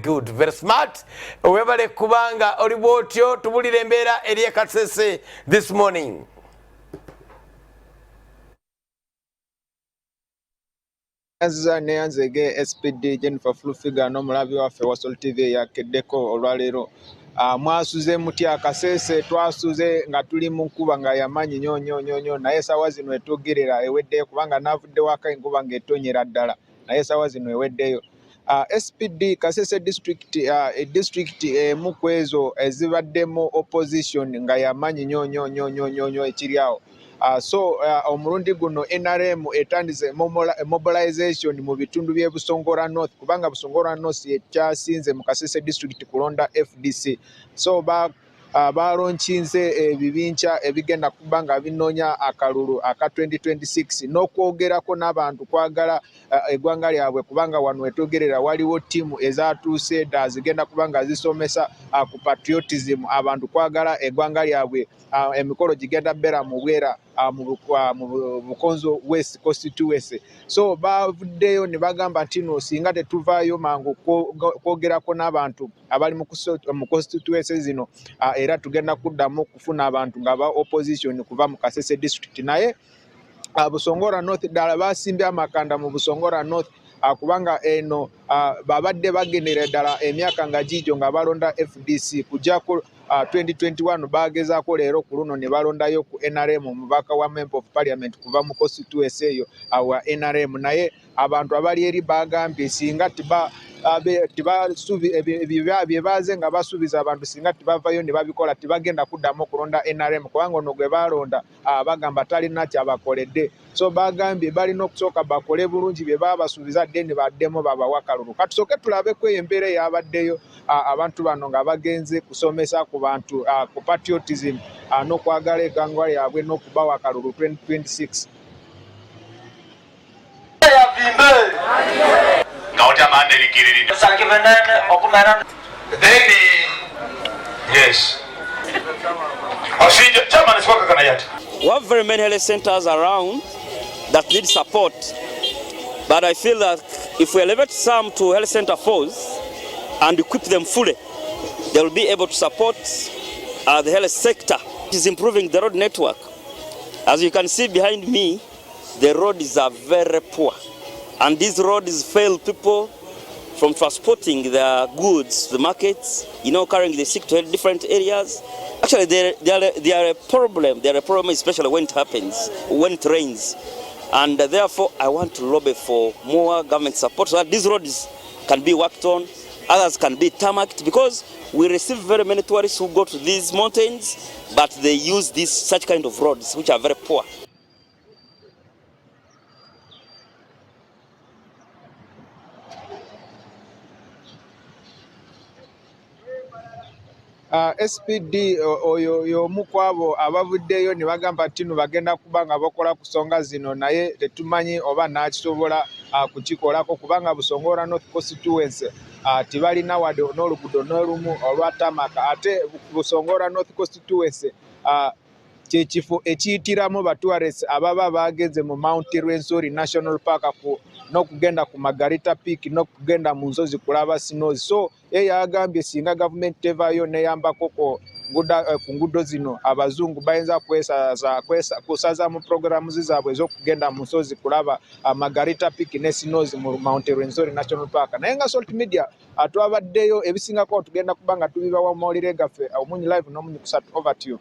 good, very smart. Webale kubanga oli bwotyo tubulire embeera eri e Kasese this morning. Neyanzege SPD Jennifer Flufiga n'omulabi waffe wa Sol TV yakeddeko olwaleero. Mwasuze mutya Kasese twasuze nga tuli mu nkuba nga yamanyi nnyo naye sawa zino etugerera eweddeyo kubanga navudde waka enkuba ng'etonyera ddala naye sawa zino eweddeyo. SPD Kasese district emu ku ezo ezibaddemu opposition nga yamanyi nnyo ekiri awo. So omulundi guno NRM etandize mobilization mu bitundu bye Busongora North kubanga Busongora North ekyasinze mu Kasese district kulonda FDC. So balonkinze ebibinja ebigenda kubanga binoonya akalulu aka 2026 n'okwogerako n'abantu kwagala eggwanga lyabwe kubanga wano etwogerera waliwo ttiimu ezatuuse dda zigenda kubanga zisomesa ku patriotism abantu kwagala eggwanga lyabwe emikolo gigenda bera mu bwera mu Bukonzo West constituency. So bavuddeyo ne bagamba nti no singa tetuvaayo mangu kwogerako n'abantu abali mu constituency zino era tugenda kuddamu kufuna abantu nga ba opposition kuva mu Kasese district naye Busongora North ddala basimbye amakanda mu Busongora North kubanga eno babadde bagendera ddala emyaka nga gijo nga balonda FDC kujjako 2021 bagezaako leero ku luno ne balondayo ku NRM omubaka wa Member of Parliament kuva mu constituency eyo awa NRM naye abantu abali eri bagambye singa bye baze nga basuubiza abantu singa tibavayo ne babikola tibagenda kuddamu okulonda NRM kubanga ono gwe balonda bagamba talina kyabakoledde. So bagambye balina okusooka bakole bulungi bye babasuubiza dde ne baddemu babawa kalulu. Katusooke tulabeko embeera eyabaddeyo abantu bano nga bagenze kusomesa ku bantu ku patriotism n'okwagala eggwanga lyabwe n'okubawa kalulu 2026. Yes. We have very many health centers around that need support, but I feel that if we elevate some to health center 4s and equip them fully, they will be able to support the health sector. It is improving the road network. As you can see behind me, the roads are very poor, and these roads fail people from transporting their goods to the markets, carrying the sick to different areas. Actually, they are a problem. They are a problem, especially when it happens, when it rains. And therefore, I want to lobby for more government support so that these roads can be worked on, others can be tarmacked, because we receive very many tourists who go to these mountains, but they use such kind of roads, which are very poor. SPD oyo y'omu ku abo abavuddeyo ne bagamba nti no bagenda kuba nga bakola ku nsonga zino naye tetumanyi oba n'akisobola kukikolako kubanga Busongora North constituency tibalina wadde n'oluguudo n'olumu olwa tamaka ate Busongora North constituency kyekifo ekiyitiramu batourists ababa bagenze mu Mount Rwenzori National Park n'okugenda ku Margarita Peak n'okugenda mu nsozi kulaba snows. So yagambye singa gavumenti tevaayo neyambako ku nguudo zino abazungu bayinza kusaza mu programu zaabwe ez'okugenda mu nsozi kulaba Margarita Peak ne snows mu Mount Rwenzori National Park. Naye nga Salt Media twabaddeyo ebisingako tugenda kuba nga tubibawa mu mawulire gaffe Omunyi Live n'Omunyi Kusatu. Over to you.